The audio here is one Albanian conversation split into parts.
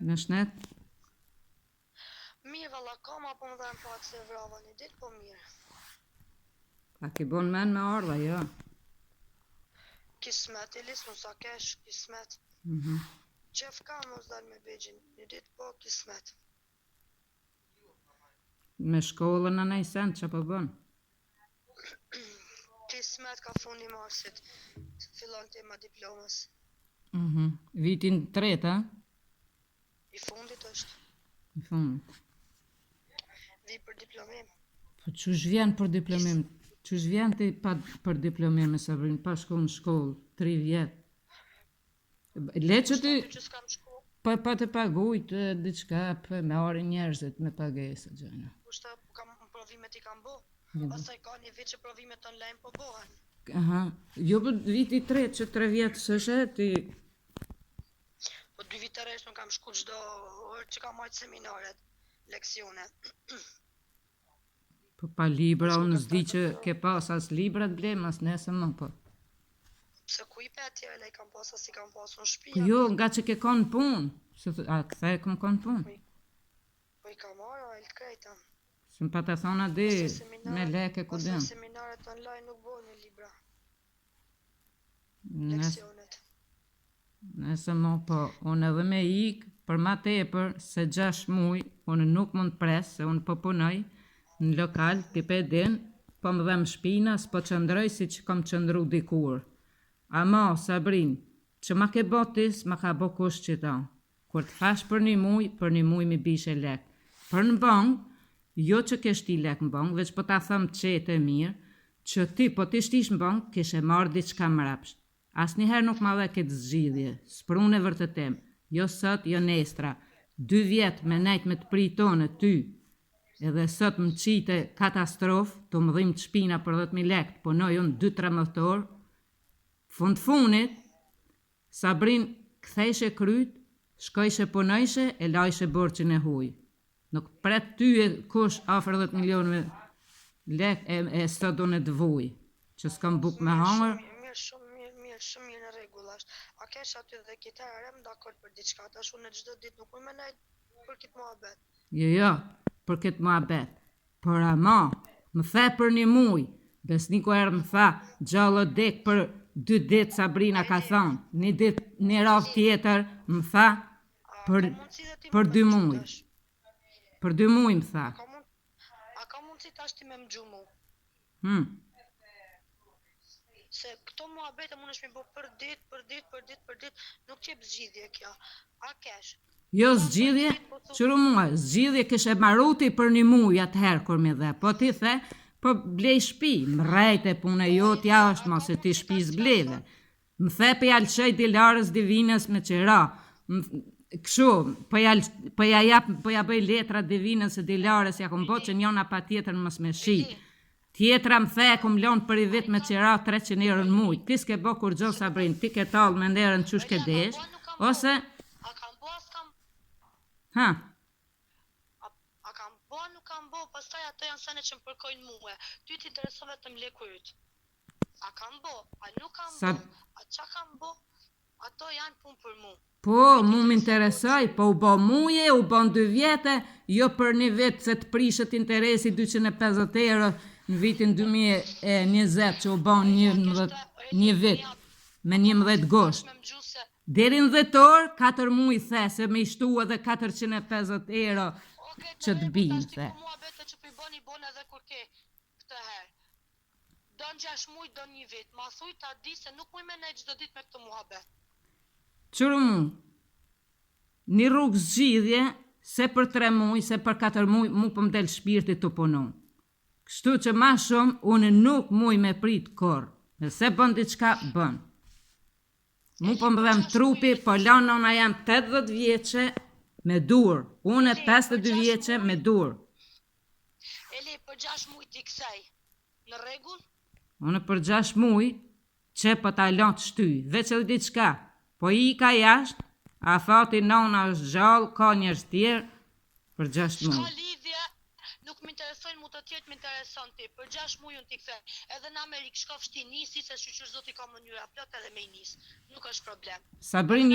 Në shnet? Mirë, valla, kam apo më dhenë pak se vrava një ditë, po mirë. A ki bon men me ardha, jo? Kismet, Elis, më sa kesh, kismet. Qef kam mos dalë me begjin një ditë, po kismet. Me shkollën në nej sen, që po bon? Kismet ka fundi marsit, fillon tema diplomës. Vitin 3, a? I fundit është, I fundit. vi për diplomim. Po qësh vjen për diplomim? Qësh vjen ti për diplomim e Sabrin, pa shku në shkollë, 3 vjetë? Le që ti, Që s'kam shku, pa të pagujt, diçka, me arë njerëzit, me pagesa, gjëna. kushta kam provimet i kam bo, pastaj ka një vit që provimet online po bohen. Aha, jo për viti 3, që 3 vjetë sëshe, ti... Po 2 vite resh nuk kam shku çdo orë që kam majtë seminaret, leksione. Po pa libra, unë s'di që ke pas as libra të blem, as nesë më, po. Pse ku i pe atjere, le i kam pas as i kam pas në shpia. Po jo, nga që ke konë punë, a këthe kom konë punë. Po i kam marrë, a i të krejta. Se më pa të thona di, me leke ku Ose din. seminaret online nuk bojnë një libra, Nes- leksionet. Nëse mo, po, unë edhe me ikë, për ma tepër, se 6 muj, unë nuk mund pres, se unë po punoj, në lokal, ti pe din, po më dhem shpina, s'po qëndroj si që kom qëndru dikur. Ama, Sabrin, që ma ke botis, ma ka bo kush që ta. Kur të fash për një muj mi bishe lek. Për në bank, jo që kesh ti lek në bank, veç po ta thëm qete mirë, që ti po ti shtish në bank, kishe marrë diçka mrapsht. Asnjëherë nuk ma dhe këtë zgjidhje, s'prun e vërtetem, jo sot, jo nestra. 2 vjetë me nejt me të pritone ty, edhe sot më qite katastrofë, të më dhim të shpina për 10.000 lekë, punoj unë 2-3 mëthor, funit, Sabrin kthejshe kryt, shkojshe punojshe e lajshe borqin e huj. Nuk pret ty e kush afër 10 milionëve lekë e sot unë e dëvuj, që s'kam buk me hangër. Shumë mirë në rregull është. A kesh aty dhe kitarë, më dakord për diçka, tash unë çdo ditë nuk më nejt për këtë muhabet. Jo, për këtë muhabet. Por ama, më the për një muj, besniku erë më tha, gjallë dek për 2 ditë Sabrina ka thonë, një ditë një radhë tjetër, më tha, për 2 muj. Për 2 muj më tha. A ka mundësi tash ti me më gjumu? Se këto muhabete mund është me bo për ditë, nuk qep zgjidhje kjo. A kesh? Jo zgjidhje, qëru mua, zgjidhje kështë e maruti për një muj atëherë kur mi dhe, po ti the, po blej shpi, më rejte punë e jot jashtë, ma se ti shpi zbleve. Më the për jalëshej dilarës divinës me qëra, këshu, po ja bëj letra divinës e dilarës, ja kom bo që njona pa tjetër mës me shi. Tjetra më the, kom lonë për i vit me qëra 300 euro në muj. Ti s'ke bo kur gjo Sabrin, ti ke talë me nderën qush ke desh, ose... A kam bo, s'kam... Ha? A kam bo, nuk kam bo, pastaj ato janë sene që më përkojnë muhe. Ty t'intereson vetëm lekurit. A kam bo, a nuk kam bo, a qa kam bo, ato janë punë për mu. Po, mu m'interesoj, po u bo muje, u bo në 2 vjetë, jo për një vit se të prishet interesi 250 euro në vitin 2020 që u bo një vit, me 11 gosht. Deri në dhjetor, 4 muj the, se me ishtu edhe 450 euro që të binë, the. Po mua bete që pëj boni edhe kur ke këtë herë. Don 6 muj, don 1 vit, ma thuj ta di se nuk muj me nej gjdo dit me këtë muhabet. Qërë mu, një rrugë zgjidhje, se për 3 muj, se për 4 muj, mu për mdel shpirti të punon. Kështu që ma shumë, unë nuk muj me prit korë, nëse bën diçka, bën. Mu për më dhem trupi, po lanona jam 80 vjeqe me dur, unë 52 vjeqe me dur. Eli, për 6 muj t'i kësaj, në rregull? Unë për 6 muj, që për ta lanë të shty, veç edhe diçka. Po i ka jashtë, a thati nona është gjallë, ka njërës tjerë, për 6 muj. Shka lidhje, nuk m'interesojnë mu të tjetë m'intereson ti, për 6 muj unë t'i kthe. Edhe në Amerikë shkof shti nisi, se shqyqër zoti ka mënyra plot edhe me i nis. Nuk është problem. Sabrin,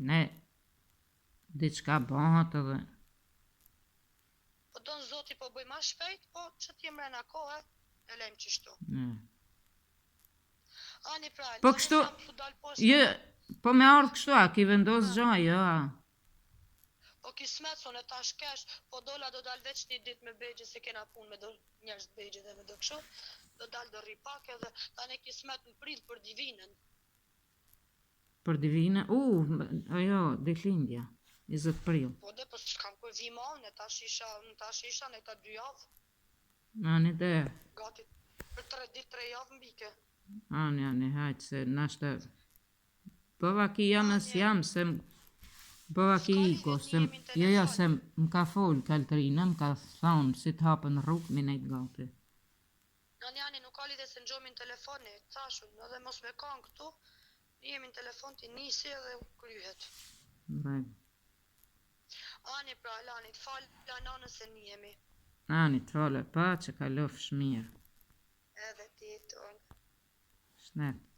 Ne, diçka bëhat edhe. Po donë zoti po bëj ma shpejt, po që t'jem rena kohë, e lejmë qështu. Ani pra, Po kështu, po me ardhë kështu, a ki vendos gjaj, Po kismet, son e tash kesh, po dola do dal veç një dit me begje, se kena pun me do njerës begje dhe me do kështu, do dal do rri pak edhe, tani kismet në prit për divinën. Për divinën? Ajo, ditëlindja, 20 prill. Po dhe, po s'kam kur vima unë, tash isha në ta 2 javë. Ani dhe. Gati, për 3 dit, 3 javë mbike. Ani, hajtë se nashtë. Bëva ki jamës jam, se bëva ki iko, se jo, se më ka folë Kaltrina, më ka thonë si t'hapën rrugë, mi nejtë gati. Ani, nuk ka lidhe se në gjomin telefoni, thashun, edhe mos me kanë këtu, jemi në telefon t'i nisi edhe kryhet. Baj. Ani pra, Lani, t'falë lananës se njemi. Ani, t'falë pa që ka lofë shmirë. Edhe ti, tonë. Shnet.